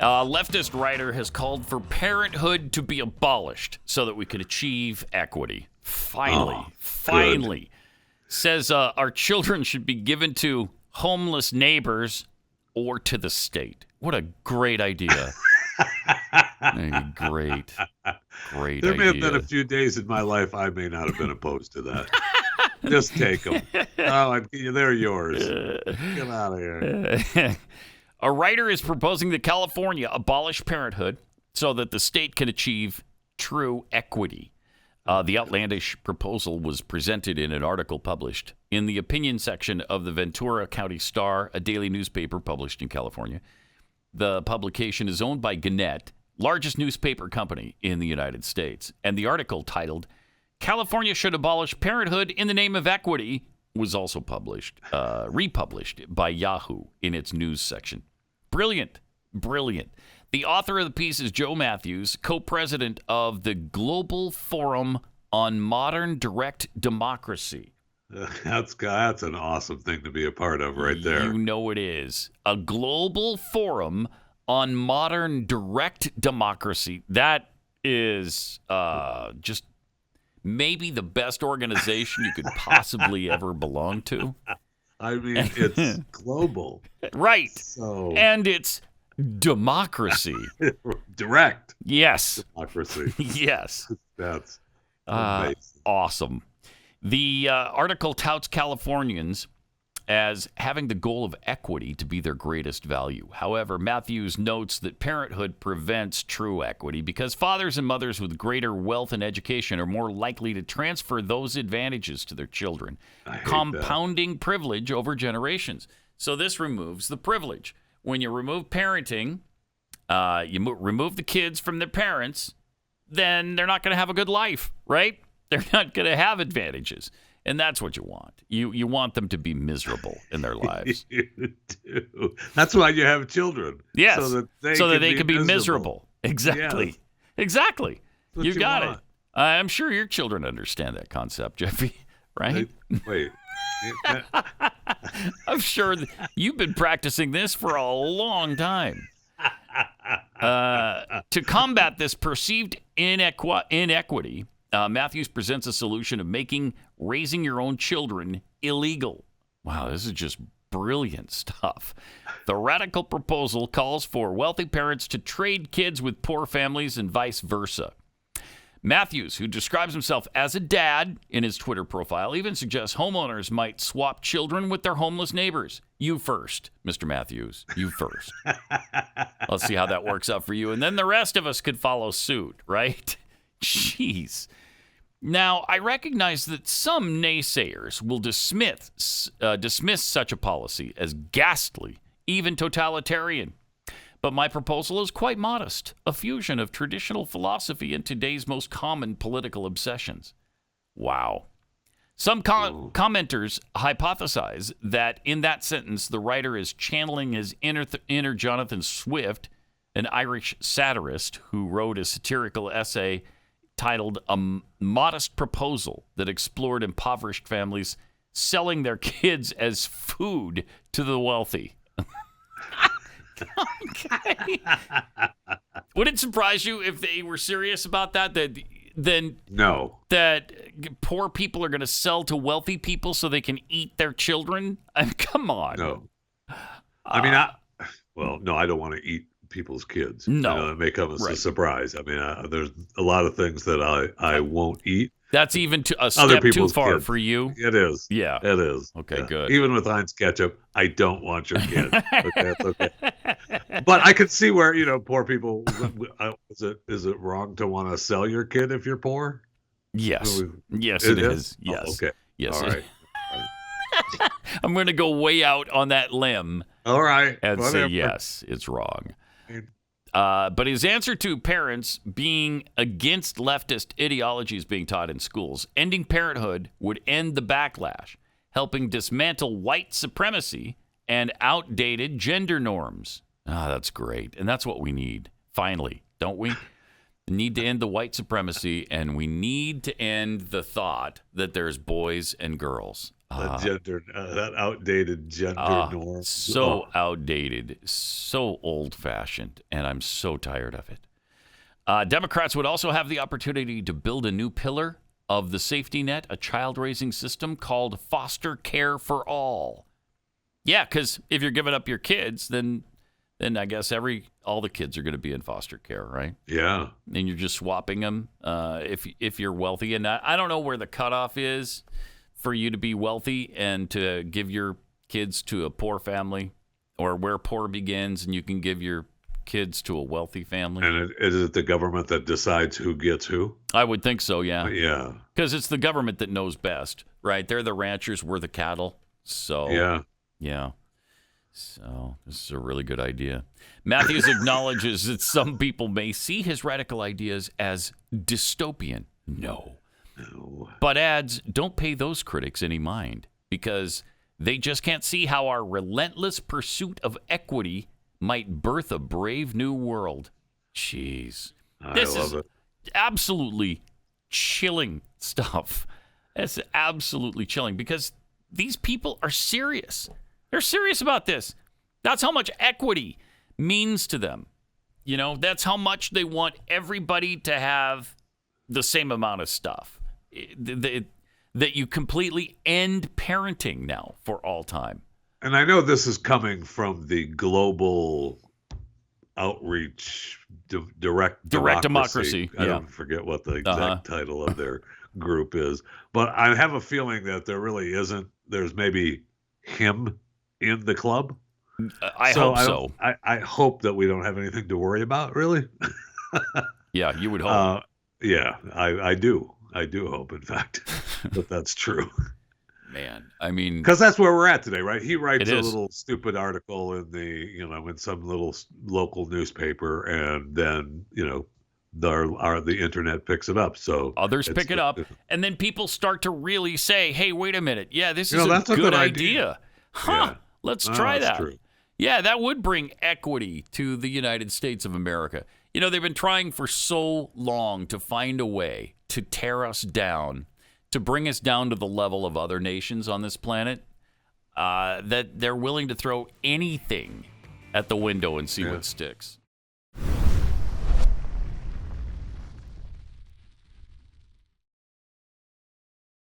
A leftist writer has called for Parenthood to be abolished so that we could achieve equity. Finally. Says our children should be given to homeless neighbors or to the state. What a great idea. Great idea. There may have been a few days in my life I may not have been opposed to that. Just take them. Oh, they're yours. Get out of here. A writer is proposing that California abolish parenthood so that the state can achieve true equity. The outlandish proposal was presented in an article published in the opinion section of the Ventura County Star, a daily newspaper published in California. The publication is owned by Gannett, largest newspaper company in the United States. And the article titled, California Should Abolish Parenthood in the Name of Equity, was also republished by Yahoo in its news section. Brilliant. The author of the piece is Joe Matthews, co-president of the Global Forum on Modern Direct Democracy. That's an awesome thing to be a part of right there. You know it is. A Global Forum on Modern Direct Democracy. That is just maybe the best organization you could possibly ever belong to. I mean, it's global. Right. So... And it's democracy. Direct. Yes. Democracy. Yes. That's amazing. Awesome. The article touts Californians as having the goal of equity to be their greatest value. However, Matthews notes that parenthood prevents true equity because fathers and mothers with greater wealth and education are more likely to transfer those advantages to their children, compounding privilege over generations. So this removes the privilege. When you remove parenting, you remove the kids from their parents, then they're not going to have a good life, right? They're not going to have advantages. And that's what you want. You want them to be miserable in their lives. You do. That's why you have children. Yes. So that they can be miserable. Exactly. Yes. Exactly. You got want. it. I'm sure your children understand that concept, Jeffy, right? Wait. I'm sure you've been practicing this for a long time. To combat this perceived inequity, Matthews presents a solution of making raising your own children illegal. Wow, this is just brilliant stuff. The radical proposal calls for wealthy parents to trade kids with poor families and vice versa. Matthews, who describes himself as a dad in his Twitter profile, even suggests homeowners might swap children with their homeless neighbors. You first, Mr. Matthews. You first. Let's see how that works out for you. And then the rest of us could follow suit, right? Jeez. Now, I recognize that some naysayers will dismiss such a policy as ghastly, even totalitarian. But my proposal is quite modest, a fusion of traditional philosophy and today's most common political obsessions. Wow. Some commenters hypothesize that in that sentence, the writer is channeling his inner Jonathan Swift, an Irish satirist who wrote a satirical essay titled A Modest Proposal that explored impoverished families selling their kids as food to the wealthy. Okay. Would it surprise you if they were serious about that? No. That poor people are going to sell to wealthy people so they can eat their children? I mean, come on. No. I mean, no, I don't want to eat people's kids. No. It may come as a surprise. I mean, there's a lot of things that I won't eat. That's even a step too far for you? It is. Yeah. It is. Okay, good. Even with Heinz ketchup, I don't want your kid. Okay, it's okay. But I could see where, poor people, is it wrong to want to sell your kid if you're poor? Yes. Yes, it is. Yes. Oh, okay. Yes. All right. I'm going to go way out on that limb. All right. And say, yes, it's wrong. But his answer to parents being against leftist ideologies being taught in schools, ending parenthood would end the backlash, helping dismantle white supremacy and outdated gender norms. That's great. And that's what we need, finally, don't we? We need to end the white supremacy, and we need to end the thought that there's boys and girls. That outdated gender norm. So outdated, so old-fashioned, and I'm so tired of it. Democrats would also have the opportunity to build a new pillar of the safety net, a child-raising system called foster care for all. Yeah, because if you're giving up your kids, then I guess all the kids are going to be in foster care, right? Yeah. And you're just swapping them if you're wealthy. And I don't know where the cutoff is for you to be wealthy and to give your kids to a poor family, or where poor begins and you can give your kids to a wealthy family. And is it the government that decides who gets who? I would think so, yeah. Yeah. Because it's the government that knows best, right? They're the ranchers, we're the cattle. So, yeah. So this is a really good idea. Matthews acknowledges that some people may see his radical ideas as dystopian. No. But adds, don't pay those critics any mind, because they just can't see how our relentless pursuit of equity might birth a brave new world. Jeez. This is absolutely chilling stuff. It's absolutely chilling, because these people are serious. They're serious about this. That's how much equity means to them. You know, that's how much they want everybody to have the same amount of stuff. That you completely end parenting now for all time. And I know this is coming from the global outreach, direct democracy. I don't forget what the exact title of their group is. But I have a feeling that there really isn't. There's maybe him in the club. I hope so. I hope that we don't have anything to worry about, really. Yeah, you would hope. Yeah, I do. I do hope, in fact, that that's true. Man, I mean, because that's where we're at today, right? He writes a little stupid article in some little local newspaper, and then the internet picks it up. So others pick it up, and then people start to really say, "Hey, wait a minute, yeah, this is a good idea. Huh? Yeah. Let's try that." True. Yeah, that would bring equity to the United States of America. You know, they've been trying for so long to find a way to tear us down, to bring us down to the level of other nations on this planet, that they're willing to throw anything at the window and see what sticks.